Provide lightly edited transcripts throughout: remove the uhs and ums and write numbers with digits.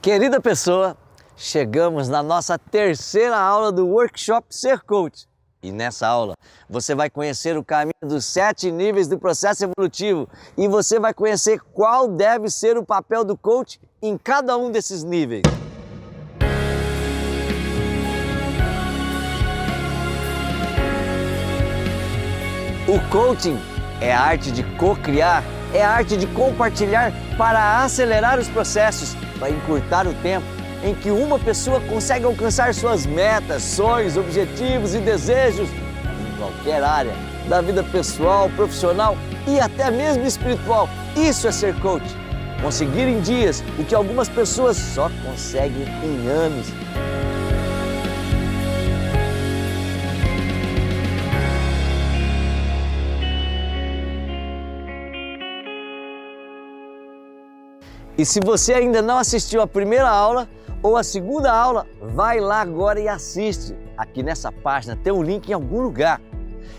Querida pessoa, chegamos na nossa terceira aula do Workshop Ser Coach. E nessa aula você vai conhecer o caminho dos 7 níveis do processo evolutivo e você vai conhecer qual deve ser o papel do coach em cada um desses níveis. O coaching é a arte de co-criar, é a arte de compartilhar para acelerar os processos, para encurtar o tempo em que uma pessoa consegue alcançar suas metas, sonhos, objetivos e desejos em qualquer área da vida pessoal, profissional e até mesmo espiritual. Isso é ser coach. Conseguir em dias o que algumas pessoas só conseguem em anos. E se você ainda não assistiu a primeira aula ou a segunda aula, vai lá agora e assiste. Aqui nessa página tem um link em algum lugar.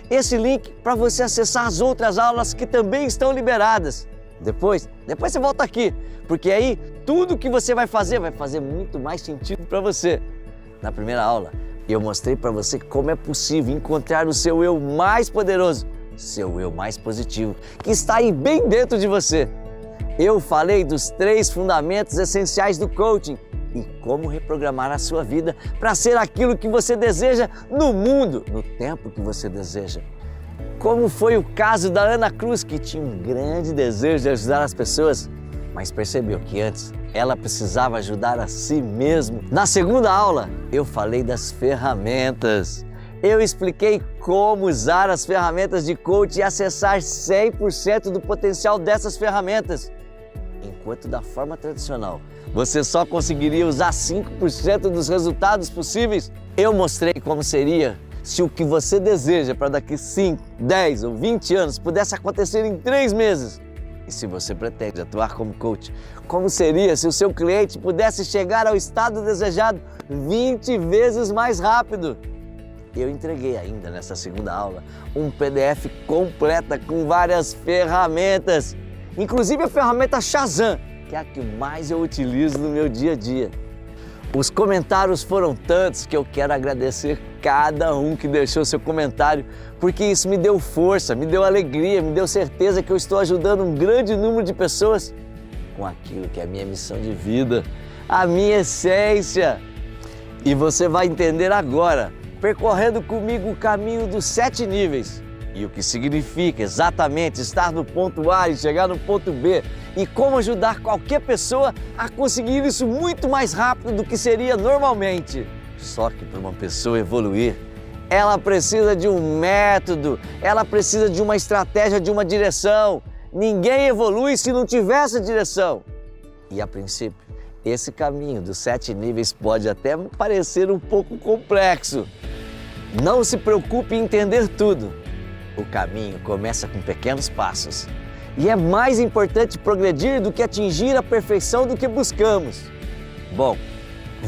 Esse link para você acessar as outras aulas que também estão liberadas. Depois você volta aqui, porque aí tudo que você vai fazer muito mais sentido para você. Na primeira aula, eu mostrei para você como é possível encontrar o seu eu mais poderoso, seu eu mais positivo, que está aí bem dentro de você. Eu falei dos 3 fundamentos essenciais do coaching e como reprogramar a sua vida para ser aquilo que você deseja no mundo, no tempo que você deseja. Como foi o caso da Ana Cruz, que tinha um grande desejo de ajudar as pessoas, mas percebeu que antes ela precisava ajudar a si mesma. Na segunda aula, eu falei das ferramentas. Eu expliquei como usar as ferramentas de coaching e acessar 100% do potencial dessas ferramentas. Enquanto da forma tradicional, você só conseguiria usar 5% dos resultados possíveis, eu mostrei como seria se o que você deseja para daqui 5, 10 ou 20 anos pudesse acontecer em 3 meses. E se você pretende atuar como coach, como seria se o seu cliente pudesse chegar ao estado desejado 20 vezes mais rápido? Eu entreguei ainda nessa segunda aula um PDF completa com várias ferramentas, inclusive a ferramenta Shazam, que é a que mais eu utilizo no meu dia a dia. Os comentários foram tantos que eu quero agradecer cada um que deixou seu comentário, porque isso me deu força, me deu alegria, me deu certeza que eu estou ajudando um grande número de pessoas com aquilo que é a minha missão de vida, a minha essência. E você vai entender agora, percorrendo comigo o caminho dos 7 níveis e o que significa exatamente estar no ponto A e chegar no ponto B e como ajudar qualquer pessoa a conseguir isso muito mais rápido do que seria normalmente. Só que para uma pessoa evoluir, ela precisa de um método, ela precisa de uma estratégia, de uma direção. Ninguém evolui se não tiver essa direção. E a princípio, esse caminho dos 7 níveis pode até parecer um pouco complexo. Não se preocupe em entender tudo. O caminho começa com pequenos passos. E é mais importante progredir do que atingir a perfeição do que buscamos. Bom,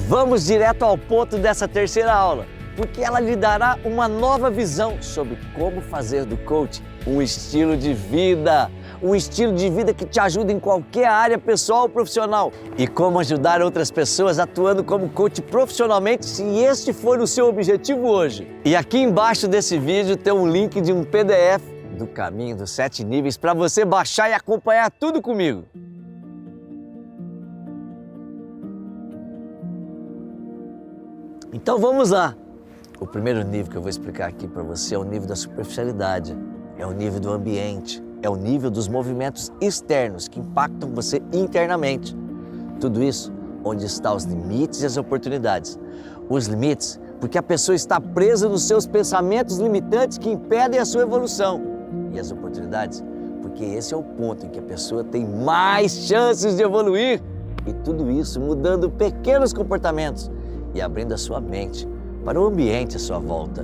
vamos direto ao ponto dessa terceira aula, porque ela lhe dará uma nova visão sobre como fazer do coaching um estilo de vida. Um estilo de vida que te ajuda em qualquer área pessoal ou profissional. E como ajudar outras pessoas atuando como coach profissionalmente, se este for o seu objetivo hoje. E aqui embaixo desse vídeo tem um link de um PDF do caminho dos 7 níveis para você baixar e acompanhar tudo comigo. Então vamos lá. O primeiro nível que eu vou explicar aqui para você é o nível da superficialidade, é o nível do ambiente. É o nível dos movimentos externos que impactam você internamente. Tudo isso onde estão os limites e as oportunidades. Os limites, porque a pessoa está presa nos seus pensamentos limitantes que impedem a sua evolução. E as oportunidades, porque esse é o ponto em que a pessoa tem mais chances de evoluir. E tudo isso mudando pequenos comportamentos e abrindo a sua mente para o ambiente à sua volta.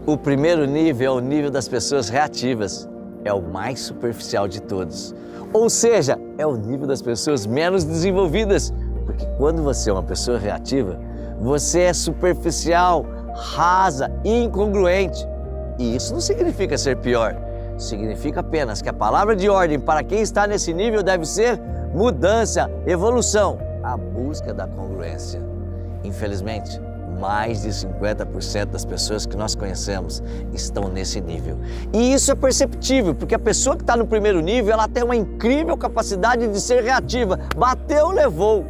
O primeiro nível é o nível das pessoas reativas. É o mais superficial de todos. Ou seja, é o nível das pessoas menos desenvolvidas. Porque quando você é uma pessoa reativa, você é superficial, rasa e incongruente. E isso não significa ser pior. Significa apenas que a palavra de ordem para quem está nesse nível deve ser mudança, evolução. a busca da congruência. Infelizmente, mais de 50% das pessoas que nós conhecemos estão nesse nível. E isso é perceptível, porque a pessoa que está no primeiro nível, ela tem uma incrível capacidade de ser reativa. Bateu, levou.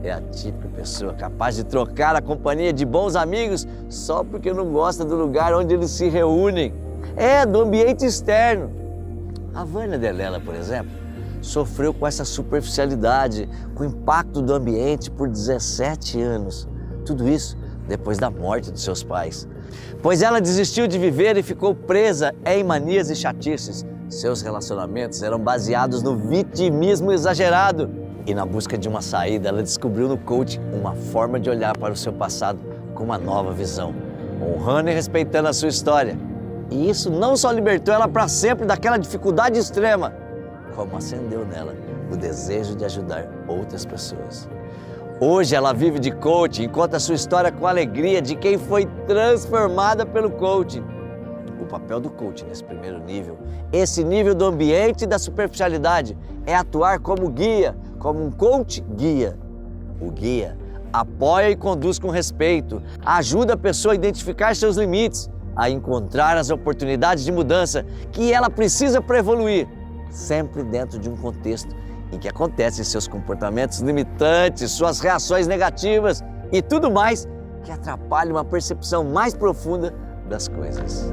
É a típica pessoa capaz de trocar a companhia de bons amigos só porque não gosta do lugar onde eles se reúnem. É, do ambiente externo. A Vânia Delela, por exemplo, sofreu com essa superficialidade, com o impacto do ambiente por 17 anos. Tudo isso depois da morte dos seus pais. Pois ela desistiu de viver e ficou presa em manias e chatices. Seus relacionamentos eram baseados no vitimismo exagerado. E na busca de uma saída, ela descobriu no coaching uma forma de olhar para o seu passado com uma nova visão, honrando e respeitando a sua história. E isso não só libertou ela para sempre daquela dificuldade extrema, como acendeu nela o desejo de ajudar outras pessoas. Hoje ela vive de coaching e conta a sua história com a alegria de quem foi transformada pelo coaching. O papel do coaching nesse primeiro nível, esse nível do ambiente e da superficialidade, é atuar como guia, como um coach guia. O guia apoia e conduz com respeito, ajuda a pessoa a identificar seus limites, a encontrar as oportunidades de mudança que ela precisa para evoluir, sempre dentro de um contexto em que acontecem seus comportamentos limitantes, suas reações negativas e tudo mais que atrapalha uma percepção mais profunda das coisas.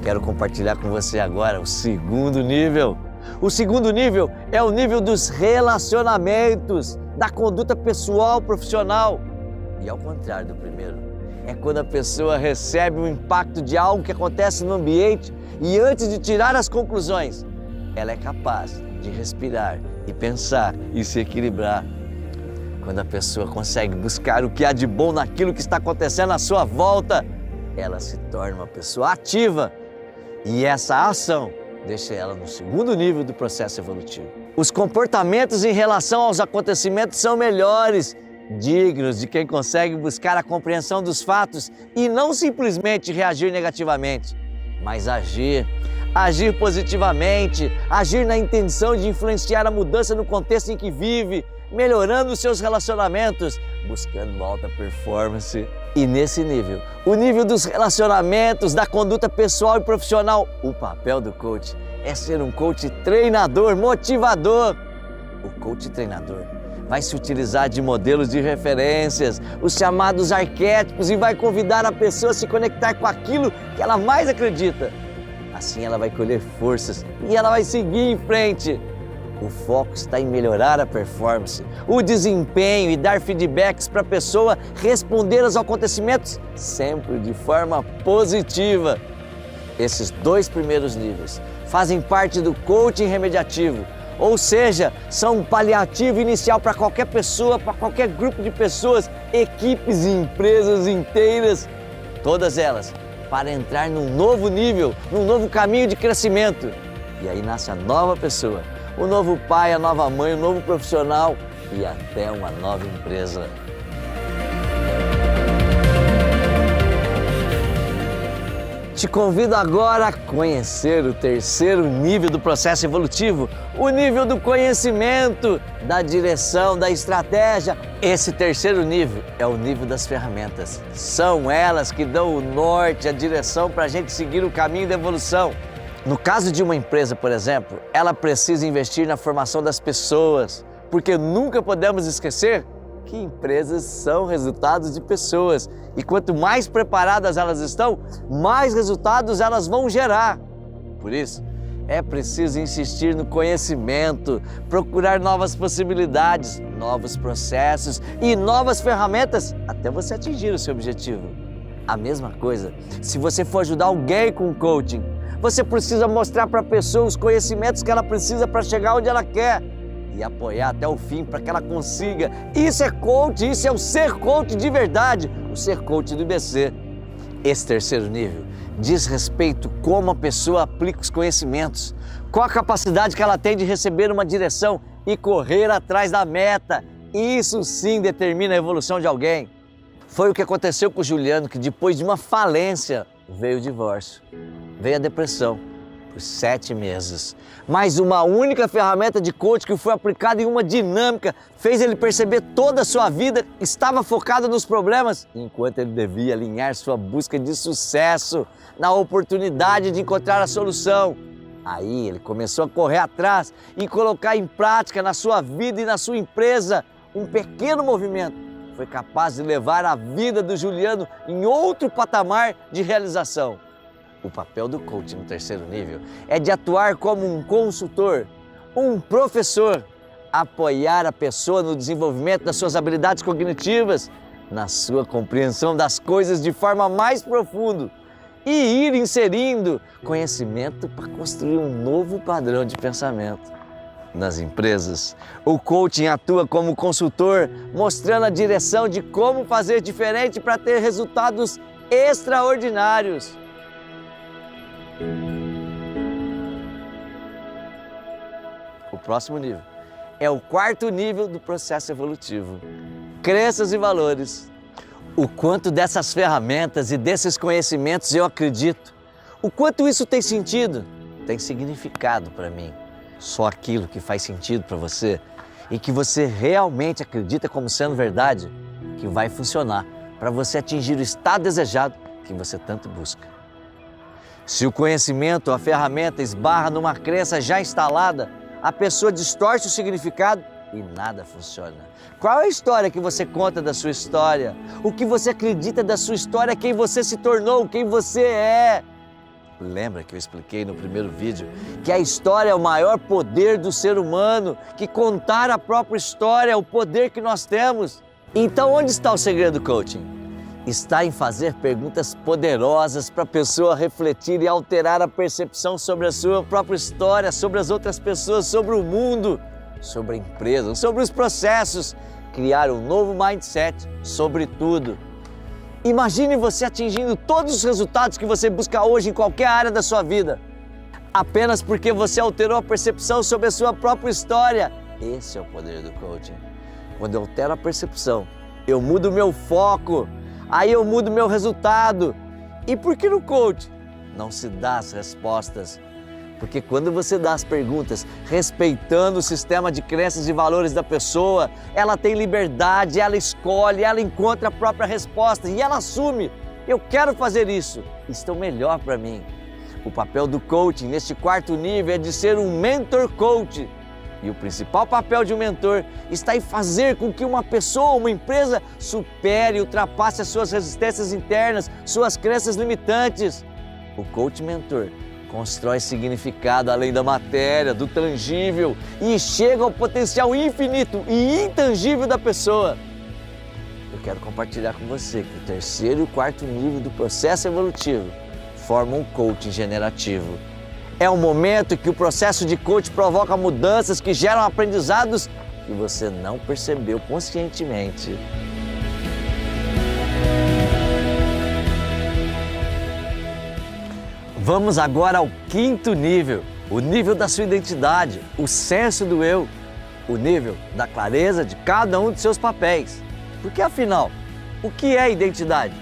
Quero compartilhar com você agora o segundo nível. O segundo nível é o nível dos relacionamentos, da conduta pessoal profissional. E ao contrário do primeiro, é quando a pessoa recebe o impacto de algo que acontece no ambiente e antes de tirar as conclusões, ela é capaz de respirar e pensar e se equilibrar. Quando a pessoa consegue buscar o que há de bom naquilo que está acontecendo à sua volta, ela se torna uma pessoa ativa. E essa ação deixa ela no segundo nível do processo evolutivo. Os comportamentos em relação aos acontecimentos são melhores, dignos de quem consegue buscar a compreensão dos fatos e não simplesmente reagir negativamente, mas agir positivamente, agir na intenção de influenciar a mudança no contexto em que vive, melhorando os seus relacionamentos, buscando alta performance. E nesse nível, o nível dos relacionamentos, da conduta pessoal e profissional, o papel do coach é ser um coach treinador, motivador. O coach treinador vai se utilizar de modelos de referências, os chamados arquétipos, e vai convidar a pessoa a se conectar com aquilo que ela mais acredita. Assim ela vai colher forças e ela vai seguir em frente. O foco está em melhorar a performance, o desempenho e dar feedbacks para a pessoa responder aos acontecimentos sempre de forma positiva. Esses dois primeiros níveis fazem parte do coaching remediativo, ou seja, são um paliativo inicial para qualquer pessoa, para qualquer grupo de pessoas, equipes e empresas inteiras, todas elas para entrar num novo nível, num novo caminho de crescimento. E aí nasce a nova pessoa, o novo pai, a nova mãe, o novo profissional e até uma nova empresa. Te convido agora a conhecer o terceiro nível do processo evolutivo, o nível do conhecimento, da direção, da estratégia. Esse terceiro nível é o nível das ferramentas. São elas que dão o norte, a direção para a gente seguir o caminho da evolução. No caso de uma empresa, por exemplo, ela precisa investir na formação das pessoas, porque nunca podemos esquecer que empresas são resultados de pessoas. E quanto mais preparadas elas estão, mais resultados elas vão gerar. Por isso, é preciso insistir no conhecimento, procurar novas possibilidades, novos processos e novas ferramentas até você atingir o seu objetivo. A mesma coisa, se você for ajudar alguém com coaching, você precisa mostrar para a pessoa os conhecimentos que ela precisa para chegar onde ela quer e apoiar até o fim para que ela consiga. Isso é coach, isso é o ser coach de verdade, o ser coach do IBC. Esse terceiro nível diz respeito a como a pessoa aplica os conhecimentos, qual a capacidade que ela tem de receber uma direção e correr atrás da meta. Isso sim determina a evolução de alguém. Foi o que aconteceu com o Juliano, que depois de uma falência veio o divórcio, veio a depressão. por 7 meses. Mas uma única ferramenta de coach que foi aplicada em uma dinâmica fez ele perceber toda a sua vida estava focada nos problemas, enquanto ele devia alinhar sua busca de sucesso na oportunidade de encontrar a solução. Aí ele começou a correr atrás e colocar em prática na sua vida e na sua empresa um pequeno movimento. Foi capaz de levar a vida do Juliano em outro patamar de realização. O papel do coach no 3º nível é de atuar como um consultor, um professor, apoiar a pessoa no desenvolvimento das suas habilidades cognitivas, na sua compreensão das coisas de forma mais profunda e ir inserindo conhecimento para construir um novo padrão de pensamento. Nas empresas, o coaching atua como consultor, mostrando a direção de como fazer diferente para ter resultados extraordinários. O próximo nível é o 4º nível do processo evolutivo. Crenças e valores. O quanto dessas ferramentas e desses conhecimentos eu acredito, o quanto isso tem sentido, tem significado para mim. Só aquilo que faz sentido para você e que você realmente acredita como sendo verdade, que vai funcionar para você atingir o estado desejado que você tanto busca. Se o conhecimento ou a ferramenta esbarra numa crença já instalada, a pessoa distorce o significado e nada funciona. Qual é a história que você conta da sua história? O que você acredita da sua história, quem você se tornou, quem você é? Lembra que eu expliquei no primeiro vídeo que a história é o maior poder do ser humano, que contar a própria história é o poder que nós temos. Então onde está o segredo do coaching? Está em fazer perguntas poderosas para a pessoa refletir e alterar a percepção sobre a sua própria história, sobre as outras pessoas, sobre o mundo, sobre a empresa, sobre os processos, criar um novo mindset sobre tudo. Imagine você atingindo todos os resultados que você busca hoje em qualquer área da sua vida, apenas porque você alterou a percepção sobre a sua própria história. Esse é o poder do coaching. Quando eu altero a percepção, eu mudo o meu foco, aí eu mudo o meu resultado. E por que no coaching não se dá as respostas? Porque quando você dá as perguntas respeitando o sistema de crenças e valores da pessoa, ela tem liberdade, ela escolhe, ela encontra a própria resposta e ela assume: eu quero fazer isso, isso é o melhor para mim. O papel do coaching neste 4º nível é de ser um mentor coach. E o principal papel de um mentor está em fazer com que uma pessoa ou uma empresa supere e ultrapasse as suas resistências internas, suas crenças limitantes. O coach mentor constrói significado além da matéria, do tangível e chega ao potencial infinito e intangível da pessoa. Eu quero compartilhar com você que o 3º e o 4º nível do processo evolutivo formam um coaching generativo. É um momento que o processo de coaching provoca mudanças que geram aprendizados que você não percebeu conscientemente. Vamos agora ao 5º nível, o nível da sua identidade, o senso do eu, o nível da clareza de cada um de seus papéis. Porque afinal, o que é identidade?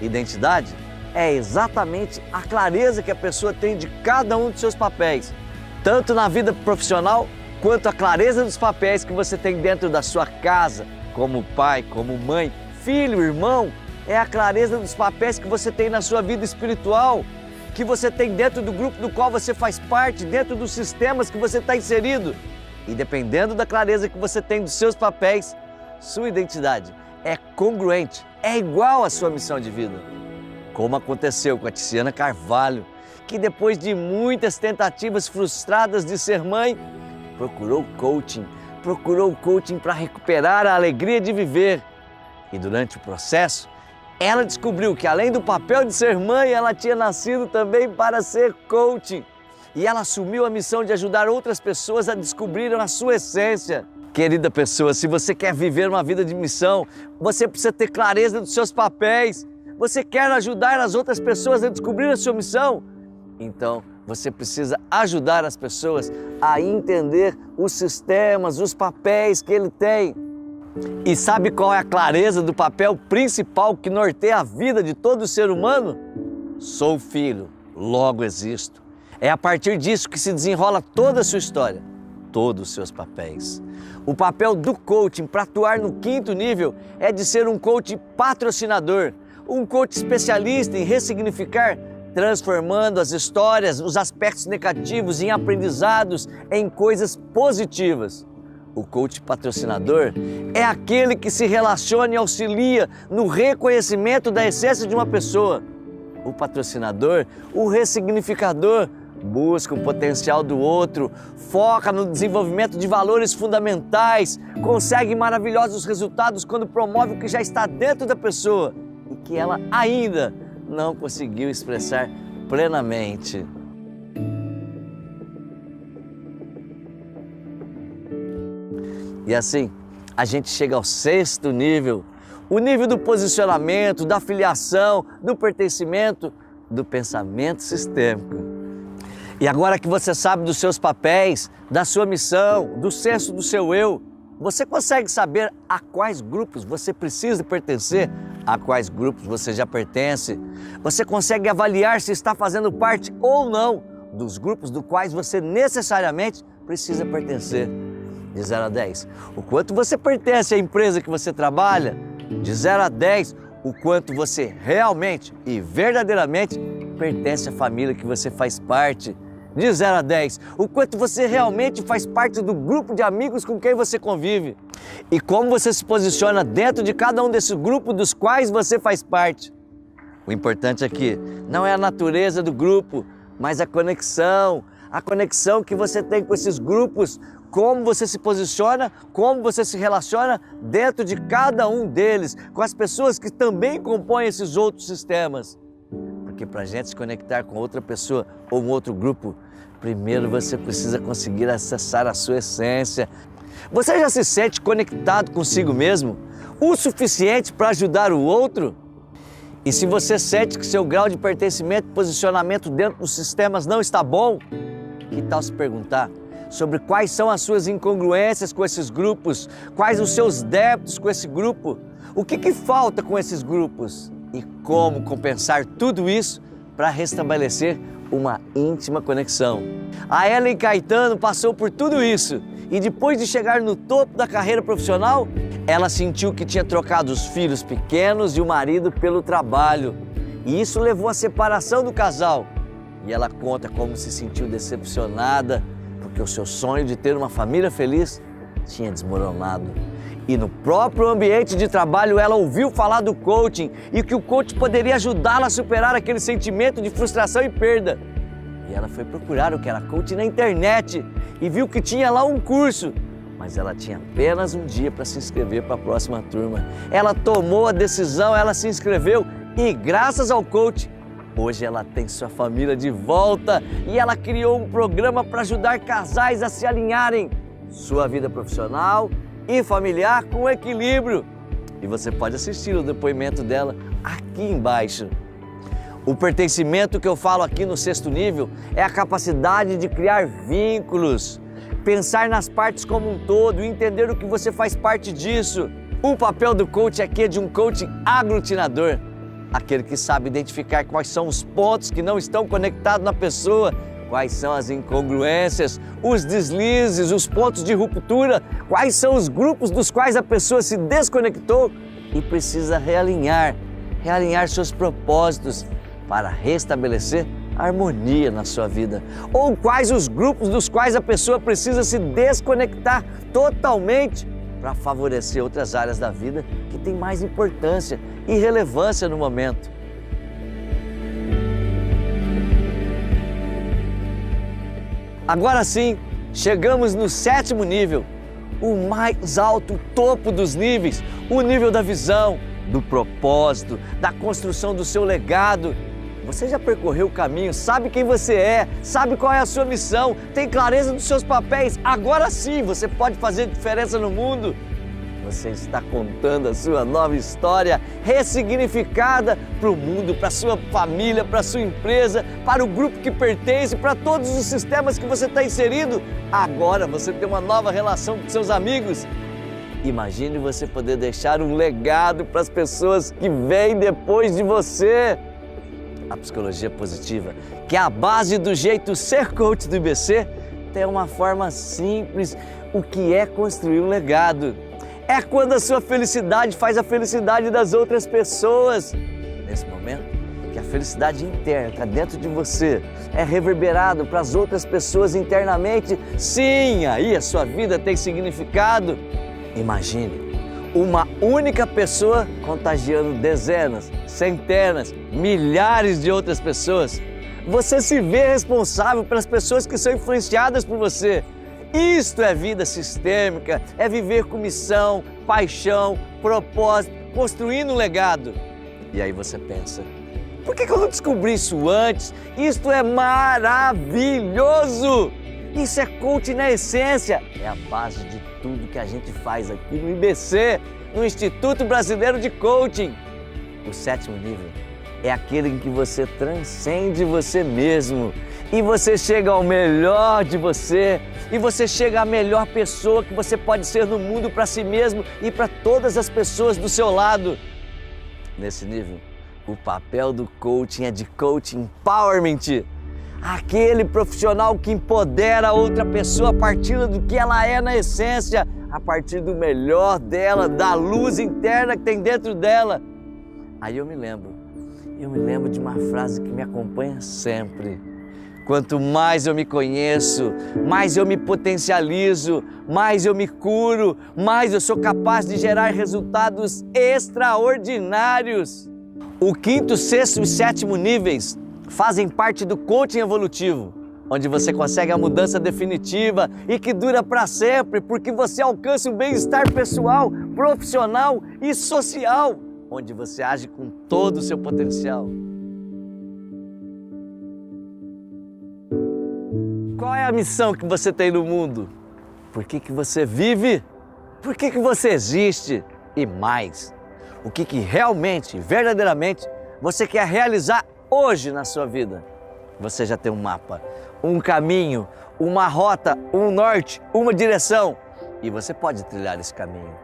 Identidade é exatamente a clareza que a pessoa tem de cada um de seus papéis, tanto na vida profissional quanto a clareza dos papéis que você tem dentro da sua casa, como pai, como mãe, filho, irmão. É a clareza dos papéis que você tem na sua vida espiritual, que você tem dentro do grupo do qual você faz parte, dentro dos sistemas que você está inserido. E dependendo da clareza que você tem dos seus papéis, sua identidade é congruente, é igual à sua missão de vida. Como aconteceu com a Tiziana Carvalho, que depois de muitas tentativas frustradas de ser mãe, procurou coaching para recuperar a alegria de viver. E durante o processo, ela descobriu que além do papel de ser mãe, ela tinha nascido também para ser coaching. E ela assumiu a missão de ajudar outras pessoas a descobrirem a sua essência. Querida pessoa, se você quer viver uma vida de missão, você precisa ter clareza dos seus papéis. Você quer ajudar as outras pessoas a descobrir a sua missão? Então, você precisa ajudar as pessoas a entender os sistemas, os papéis que ele tem. E sabe qual é a clareza do papel principal que norteia a vida de todo ser humano? Sou filho, logo existo. É a partir disso que se desenrola toda a sua história, todos os seus papéis. O papel do coaching para atuar no 5º nível é de ser um coach patrocinador, um coach especialista em ressignificar, transformando as histórias, os aspectos negativos em aprendizados, em coisas positivas. O coach patrocinador é aquele que se relaciona e auxilia no reconhecimento da essência de uma pessoa. O patrocinador, o ressignificador, busca o potencial do outro, foca no desenvolvimento de valores fundamentais, consegue maravilhosos resultados quando promove o que já está dentro da pessoa e que ela ainda não conseguiu expressar plenamente. E assim, a gente chega ao 6º nível, o nível do posicionamento, da filiação, do pertencimento, do pensamento sistêmico. E agora que você sabe dos seus papéis, da sua missão, do senso do seu eu, você consegue saber a quais grupos você precisa pertencer, a quais grupos você já pertence. Você consegue avaliar se está fazendo parte ou não dos grupos dos quais você necessariamente precisa pertencer. De 0 a 10, o quanto você pertence à empresa que você trabalha. De 0 a 10, o quanto você realmente e verdadeiramente pertence à família que você faz parte. De 0 a 10, o quanto você realmente faz parte do grupo de amigos com quem você convive. E como você se posiciona dentro de cada um desses grupos dos quais você faz parte. O importante aqui não é a natureza do grupo, mas a conexão que você tem com esses grupos, como você se posiciona, como você se relaciona dentro de cada um deles, com as pessoas que também compõem esses outros sistemas. Porque para a gente se conectar com outra pessoa ou um outro grupo, primeiro você precisa conseguir acessar a sua essência. Você já se sente conectado consigo mesmo o suficiente para ajudar o outro? E se você sente que seu grau de pertencimento e posicionamento dentro dos sistemas não está bom, que tal se perguntar sobre quais são as suas incongruências com esses grupos, quais os seus débitos com esse grupo, o que falta com esses grupos e como compensar tudo isso para restabelecer uma íntima conexão. A Ellen Caetano passou por tudo isso e depois de chegar no topo da carreira profissional, ela sentiu que tinha trocado os filhos pequenos e o marido pelo trabalho. E isso levou à separação do casal. E ela conta como se sentiu decepcionada porque o seu sonho de ter uma família feliz tinha desmoronado. E no próprio ambiente de trabalho ela ouviu falar do coaching e que o coach poderia ajudá-la a superar aquele sentimento de frustração e perda. E ela foi procurar o que era coaching na internet e viu que tinha lá um curso, mas ela tinha apenas um dia para se inscrever para a próxima turma. Ela tomou a decisão, ela se inscreveu e graças ao coach, hoje ela tem sua família de volta e ela criou um programa para ajudar casais a se alinharem sua vida profissional e familiar com equilíbrio. E você pode assistir o depoimento dela aqui embaixo. O pertencimento que eu falo aqui no 6º nível é a capacidade de criar vínculos, pensar nas partes como um todo e entender o que você faz parte disso. O papel do coach aqui é de um coach aglutinador, aquele que sabe identificar quais são os pontos que não estão conectados na pessoa, quais são as incongruências, os deslizes, os pontos de ruptura, quais são os grupos dos quais a pessoa se desconectou e precisa realinhar seus propósitos para restabelecer harmonia na sua vida. Ou quais os grupos dos quais a pessoa precisa se desconectar totalmente para favorecer outras áreas da vida que têm mais importância e relevância no momento. Agora sim, chegamos no 7º nível, o mais alto topo dos níveis, o nível da visão, do propósito, da construção do seu legado. Você já percorreu o caminho, sabe quem você é, sabe qual é a sua missão, tem clareza dos seus papéis. Agora sim você pode fazer diferença no mundo. Você está contando a sua nova história, ressignificada para o mundo, para a sua família, para a sua empresa, para o grupo que pertence, para todos os sistemas que você está inserido. Agora você tem uma nova relação com seus amigos. Imagine você poder deixar um legado para as pessoas que vêm depois de você. a psicologia positiva, que é a base do jeito ser coach do IBC, tem uma forma simples, o que é construir um legado. É quando a sua felicidade faz a felicidade das outras pessoas. Nesse momento, que a felicidade interna está dentro de você, é reverberado para as outras pessoas internamente, sim, aí a sua vida tem significado. Imagine uma única pessoa contagiando dezenas, centenas, milhares de outras pessoas. Você se vê responsável pelas pessoas que são influenciadas por você. Isto é vida sistêmica, é viver com missão, paixão, propósito, construindo um legado. E aí você pensa, por que eu não descobri isso antes? Isto é maravilhoso! Isso é coaching na essência, é a base de tudo que a gente faz aqui no IBC, no Instituto Brasileiro de Coaching. O 7º nível é aquele em que você transcende você mesmo e você chega ao melhor de você e você chega à melhor pessoa que você pode ser no mundo para si mesmo e para todas as pessoas do seu lado. Nesse nível, o papel do coaching é de coaching empowerment, aquele profissional que empodera a outra pessoa a partir do que ela é na essência, a partir do melhor dela, da luz interna que tem dentro dela. Aí eu me lembro de uma frase que me acompanha sempre. Quanto mais eu me conheço, mais eu me potencializo, mais eu me curo, mais eu sou capaz de gerar resultados extraordinários. O 5º, 6º e 7º níveis fazem parte do coaching evolutivo, onde você consegue a mudança definitiva e que dura para sempre, porque você alcança o bem-estar pessoal, profissional e social, onde você age com todo o seu potencial. Qual é a missão que você tem no mundo? Por que você vive? Por que você existe? E mais, o que realmente, verdadeiramente, você quer realizar hoje na sua vida? Você já tem um mapa, um caminho, uma rota, um norte, uma direção. E você pode trilhar esse caminho.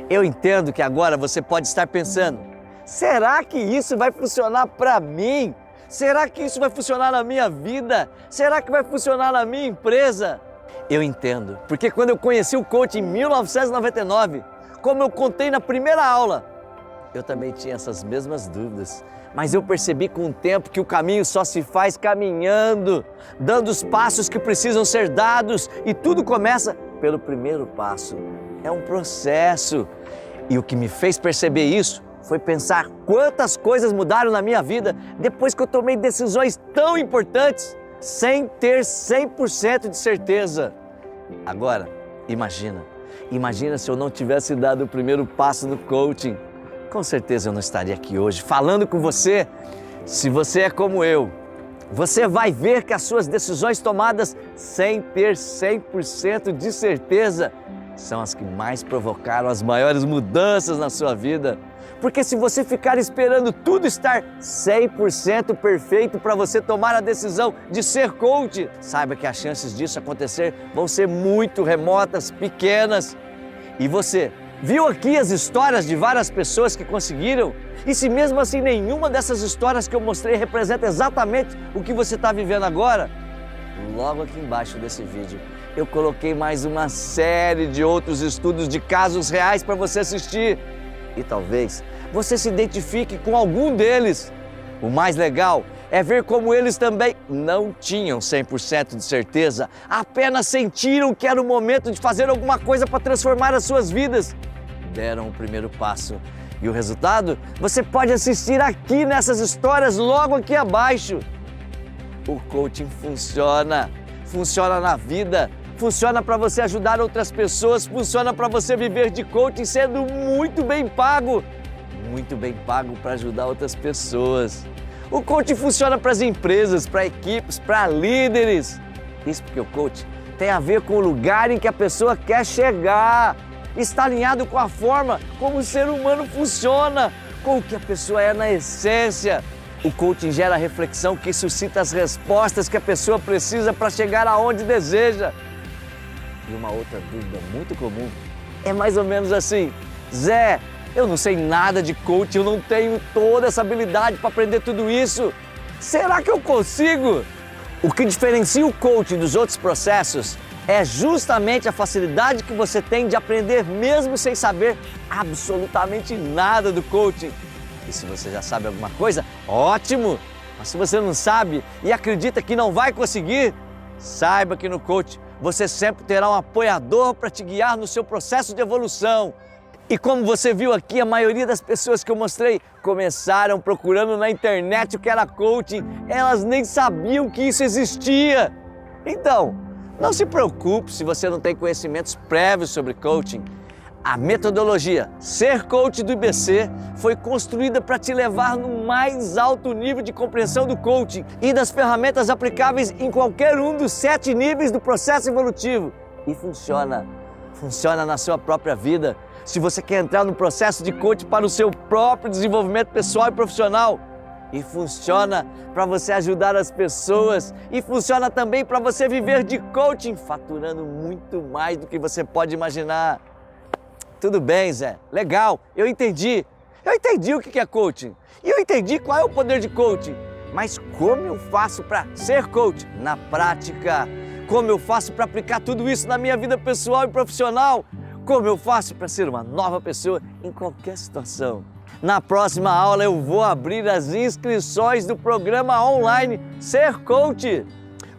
Eu entendo que agora você pode estar pensando, será que isso vai funcionar para mim? Será que isso vai funcionar na minha vida? Será que vai funcionar na minha empresa? Eu entendo, porque quando eu conheci o coaching em 1999, como eu contei na primeira aula, eu também tinha essas mesmas dúvidas. Mas eu percebi com o tempo que o caminho só se faz caminhando, dando os passos que precisam ser dados, e tudo começa pelo primeiro passo. É um processo. E o que me fez perceber isso foi pensar quantas coisas mudaram na minha vida depois que eu tomei decisões tão importantes sem ter 100% de certeza. Agora, imagina se eu não tivesse dado o primeiro passo no coaching. Com certeza eu não estaria aqui hoje falando com você. Se você é como eu, você vai ver que as suas decisões tomadas sem ter 100% de certeza são as que mais provocaram as maiores mudanças na sua vida. Porque se você ficar esperando tudo estar 100% perfeito para você tomar a decisão de ser coach, saiba que as chances disso acontecer vão ser muito remotas, pequenas. E você viu aqui as histórias de várias pessoas que conseguiram? E se mesmo assim nenhuma dessas histórias que eu mostrei representa exatamente o que você está vivendo agora? Logo aqui embaixo desse vídeo eu coloquei mais uma série de outros estudos de casos reais para você assistir. E talvez você se identifique com algum deles. O mais legal é ver como eles também não tinham 100% de certeza, apenas sentiram que era o momento de fazer alguma coisa para transformar as suas vidas. Deram o primeiro passo. E o resultado você pode assistir aqui nessas histórias logo aqui abaixo. O coaching funciona na vida, funciona para você ajudar outras pessoas, funciona para você viver de coaching sendo muito bem pago para ajudar outras pessoas. O coaching funciona para as empresas, para equipes, para líderes. Isso porque o coaching tem a ver com o lugar em que a pessoa quer chegar. Está alinhado com a forma como o ser humano funciona, com o que a pessoa é na essência. O coaching gera reflexão que suscita as respostas que a pessoa precisa para chegar aonde deseja. E uma outra dúvida muito comum é mais ou menos assim: Zé, eu não sei nada de coaching, eu não tenho toda essa habilidade para aprender tudo isso. Será que eu consigo? O que diferencia o coaching dos outros processos é justamente a facilidade que você tem de aprender mesmo sem saber absolutamente nada do coaching. E se você já sabe alguma coisa, ótimo! Mas se você não sabe e acredita que não vai conseguir, saiba que no coaching você sempre terá um apoiador para te guiar no seu processo de evolução. E como você viu aqui, a maioria das pessoas que eu mostrei começaram procurando na internet o que era coaching. Elas nem sabiam que isso existia. Então, não se preocupe se você não tem conhecimentos prévios sobre coaching. A metodologia Ser Coach do IBC foi construída para te levar no mais alto nível de compreensão do coaching e das ferramentas aplicáveis em qualquer um dos 7 níveis do processo evolutivo. E funciona na sua própria vida. Se você quer entrar no processo de coaching para o seu próprio desenvolvimento pessoal e profissional, e funciona para você ajudar as pessoas, e funciona também para você viver de coaching, faturando muito mais do que você pode imaginar. Tudo bem, Zé, legal, eu entendi o que é coaching, e eu entendi qual é o poder de coaching, mas como eu faço para ser coach na prática? Como eu faço para aplicar tudo isso na minha vida pessoal e profissional? Como eu faço para ser uma nova pessoa em qualquer situação? Na próxima aula eu vou abrir as inscrições do programa online Ser Coach,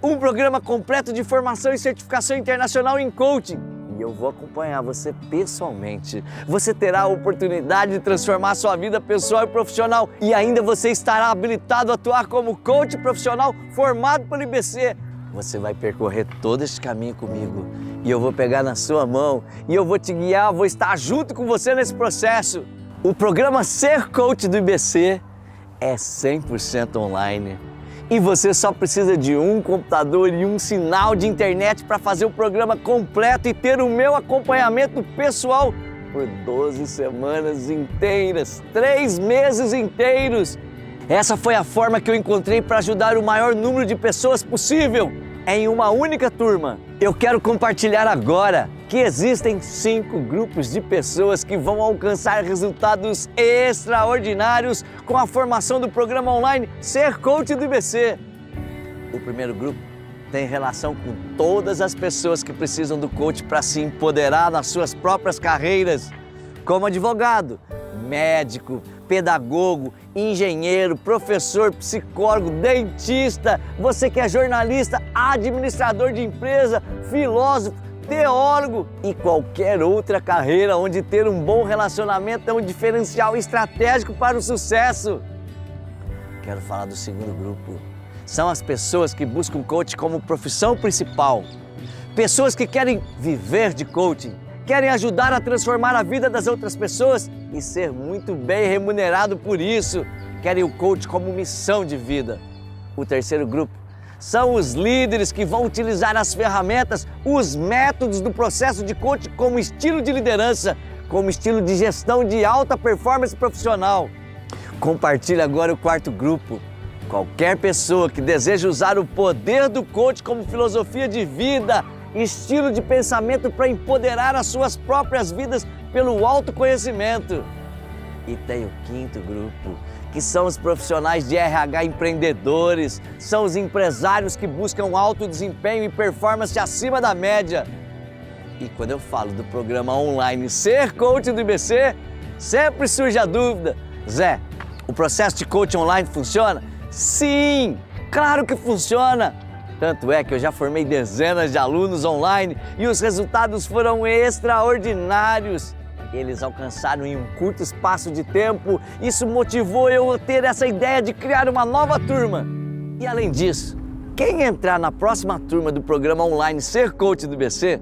um programa completo de formação e certificação internacional em coaching. E eu vou acompanhar você pessoalmente. Você terá a oportunidade de transformar sua vida pessoal e profissional e ainda você estará habilitado a atuar como coach profissional formado pelo IBC. Você vai percorrer todo este caminho comigo e eu vou pegar na sua mão e eu vou te guiar, vou estar junto com você nesse processo. O programa Ser Coach do IBC é 100% online e você só precisa de um computador e um sinal de internet para fazer o programa completo e ter o meu acompanhamento pessoal por 12 semanas inteiras, 3 meses inteiros. Essa foi a forma que eu encontrei para ajudar o maior número de pessoas possível em uma única turma. Eu quero compartilhar agora que existem 5 grupos de pessoas que vão alcançar resultados extraordinários com a formação do programa online Ser Coach do IBC. O primeiro grupo tem relação com todas as pessoas que precisam do coach para se empoderar nas suas próprias carreiras, como advogado, médico, pedagogo, engenheiro, professor, psicólogo, dentista, você que é jornalista, administrador de empresa, filósofo, teólogo e qualquer outra carreira onde ter um bom relacionamento é um diferencial estratégico para o sucesso. Quero falar do segundo grupo. São as pessoas que buscam coaching como profissão principal. Pessoas que querem viver de coaching, querem ajudar a transformar a vida das outras pessoas e ser muito bem remunerado por isso. Querem o coach como missão de vida. O terceiro grupo são os líderes que vão utilizar as ferramentas, os métodos do processo de coaching como estilo de liderança, como estilo de gestão de alta performance profissional. Compartilhe agora o quarto grupo. Qualquer pessoa que deseja usar o poder do coaching como filosofia de vida, estilo de pensamento para empoderar as suas próprias vidas pelo autoconhecimento. E tem o quinto grupo, que são os profissionais de RH empreendedores, são os empresários que buscam alto desempenho e performance acima da média. E quando eu falo do programa online Ser Coach do IBC, sempre surge a dúvida: Zé, o processo de coaching online funciona? Sim, claro que funciona! Tanto é que eu já formei dezenas de alunos online e os resultados foram extraordinários. Eles alcançaram em um curto espaço de tempo. Isso motivou eu a ter essa ideia de criar uma nova turma. E além disso, quem entrar na próxima turma do programa online Ser Coach do IBC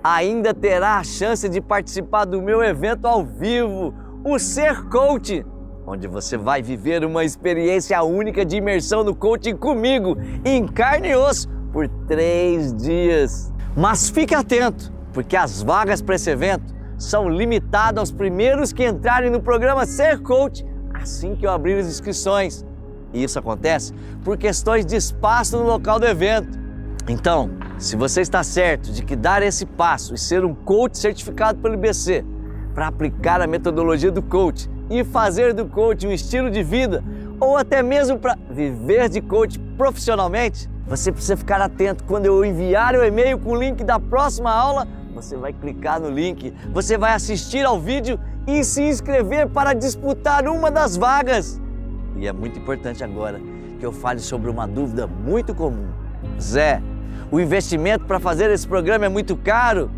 ainda terá a chance de participar do meu evento ao vivo, o Ser Coach, onde você vai viver uma experiência única de imersão no coaching comigo, em carne e osso, por 3 dias. Mas fique atento, porque as vagas para esse evento são limitadas aos primeiros que entrarem no programa Ser Coach assim que eu abrir as inscrições. E isso acontece por questões de espaço no local do evento. Então, se você está certo de que dar esse passo e ser um coach certificado pelo IBC para aplicar a metodologia do coach e fazer do coaching um estilo de vida, ou até mesmo para viver de coach profissionalmente, você precisa ficar atento. Quando eu enviar o e-mail com o link da próxima aula, você vai clicar no link, você vai assistir ao vídeo e se inscrever para disputar uma das vagas. E é muito importante agora que eu fale sobre uma dúvida muito comum. Zé, o investimento para fazer esse programa é muito caro?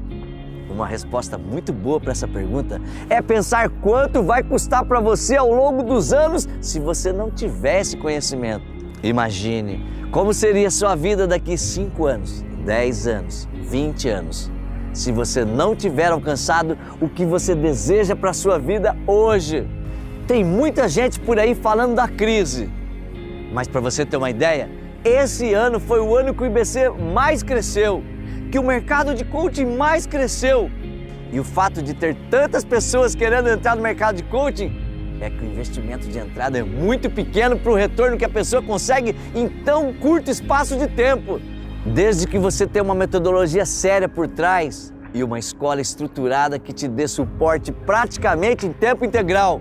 Uma resposta muito boa para essa pergunta é pensar quanto vai custar para você ao longo dos anos se você não tivesse conhecimento. Imagine como seria sua vida daqui 5 anos, 10 anos, 20 anos, se você não tiver alcançado o que você deseja para a sua vida hoje. Tem muita gente por aí falando da crise, mas para você ter uma ideia, esse ano foi o ano que o IBC mais cresceu, que o mercado de coaching mais cresceu. E o fato de ter tantas pessoas querendo entrar no mercado de coaching é que o investimento de entrada é muito pequeno para o retorno que a pessoa consegue em tão curto espaço de tempo. Desde que você tenha uma metodologia séria por trás e uma escola estruturada que te dê suporte praticamente em tempo integral.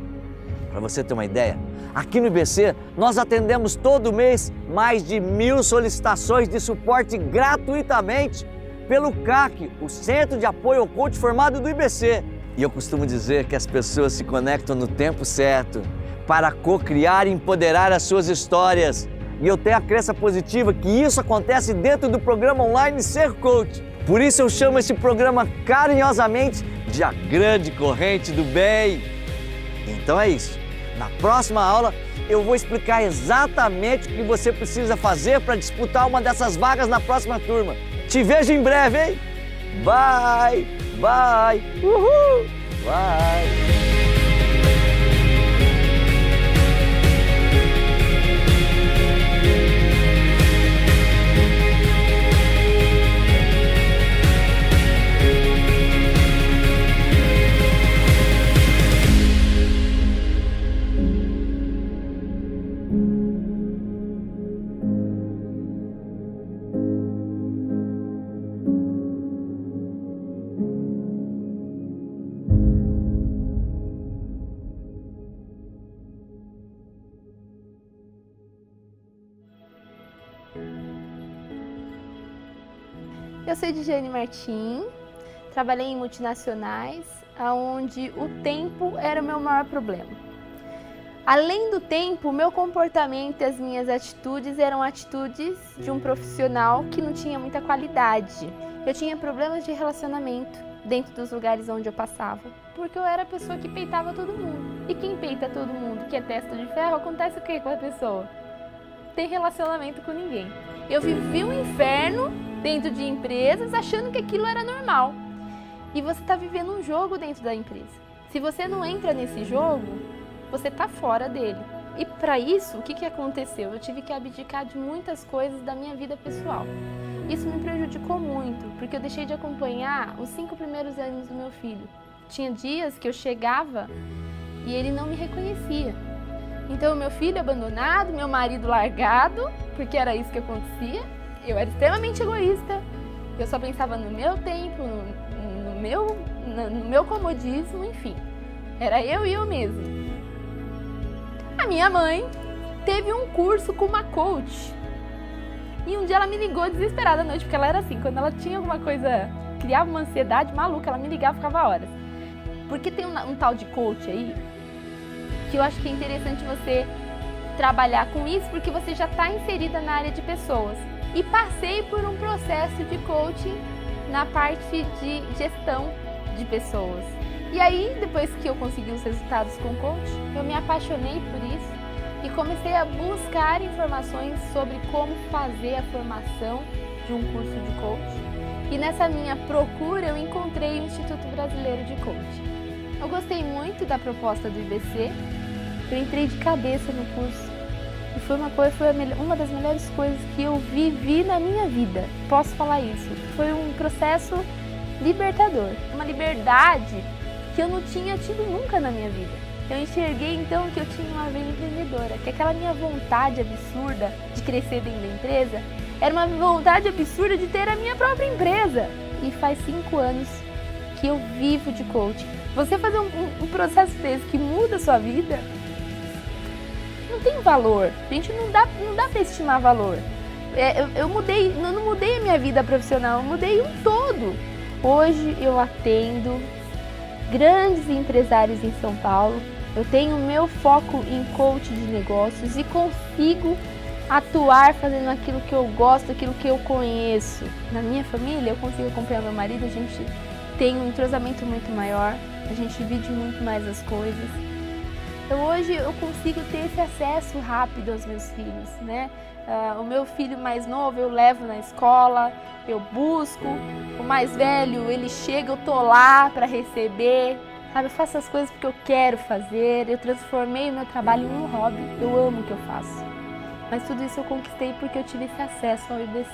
Para você ter uma ideia, aqui no IBC nós atendemos todo mês mais de 1000 solicitações de suporte gratuitamente pelo CAC, o Centro de Apoio ao Coach Formado do IBC. E eu costumo dizer que as pessoas se conectam no tempo certo para co-criar e empoderar as suas histórias. E eu tenho a crença positiva que isso acontece dentro do programa online Ser Coach. Por isso eu chamo esse programa carinhosamente de A Grande Corrente do Bem. Então é isso. Na próxima aula eu vou explicar exatamente o que você precisa fazer para disputar uma dessas vagas na próxima turma. Te vejo em breve, hein? Bye, bye, uhul, bye. Eu sou Edjane Martim, trabalhei em multinacionais, onde o tempo era o meu maior problema. Além do tempo, o meu comportamento e as minhas atitudes eram atitudes de um profissional que não tinha muita qualidade. Eu tinha problemas de relacionamento dentro dos lugares onde eu passava, porque eu era a pessoa que peitava todo mundo. E quem peita todo mundo, que é testa de ferro, acontece o que com a pessoa? Tem relacionamento com ninguém. Eu vivi um inferno dentro de empresas achando que aquilo era normal. E você está vivendo um jogo dentro da empresa. Se você não entra nesse jogo, você está fora dele. E para isso, o que aconteceu? Eu tive que abdicar de muitas coisas da minha vida pessoal. Isso me prejudicou muito, porque eu deixei de acompanhar os 5 primeiros anos do meu filho. Tinha dias que eu chegava e ele não me reconhecia. Então, meu filho abandonado, meu marido largado, porque era isso que acontecia. Eu era extremamente egoísta, eu só pensava no meu tempo, no meu comodismo, enfim. Era eu mesma. A minha mãe teve um curso com uma coach. E um dia ela me ligou desesperada à noite, porque ela era assim, quando ela tinha alguma coisa, criava uma ansiedade maluca, ela me ligava e ficava horas. Porque tem um tal de coach aí, que eu acho que é interessante você trabalhar com isso, porque você já está inserida na área de pessoas. E passei por um processo de coaching na parte de gestão de pessoas. E aí, depois que eu consegui os resultados com o coach, eu me apaixonei por isso e comecei a buscar informações sobre como fazer a formação de um curso de coach. E nessa minha procura, eu encontrei o Instituto Brasileiro de Coaching. Eu gostei muito da proposta do IBC, eu entrei de cabeça no curso. E foi uma das melhores coisas que eu vivi na minha vida. Posso falar isso. Foi um processo libertador. Uma liberdade que eu não tinha tido nunca na minha vida. Eu enxerguei então que eu tinha uma veia empreendedora. Que aquela minha vontade absurda de crescer dentro da empresa era uma vontade absurda de ter a minha própria empresa. E faz 5 anos que eu vivo de coaching. Você fazer um processo desse que muda a sua vida não tem valor. A gente não dá para estimar valor. Eu não mudei a minha vida profissional, eu mudei um todo. Hoje eu atendo grandes empresários em São Paulo, eu tenho meu foco em coach de negócios e consigo atuar fazendo aquilo que eu gosto, aquilo que eu conheço. Na minha família, eu consigo acompanhar meu marido, a gente tem um entrosamento muito maior, a gente divide muito mais as coisas. Então hoje eu consigo ter esse acesso rápido aos meus filhos, né? O meu filho mais novo eu levo na escola, eu busco. O mais velho, ele chega, eu tô lá para receber. Sabe, eu faço as coisas porque eu quero fazer. Eu transformei o meu trabalho em um hobby. Eu amo o que eu faço. Mas tudo isso eu conquistei porque eu tive esse acesso ao IBC.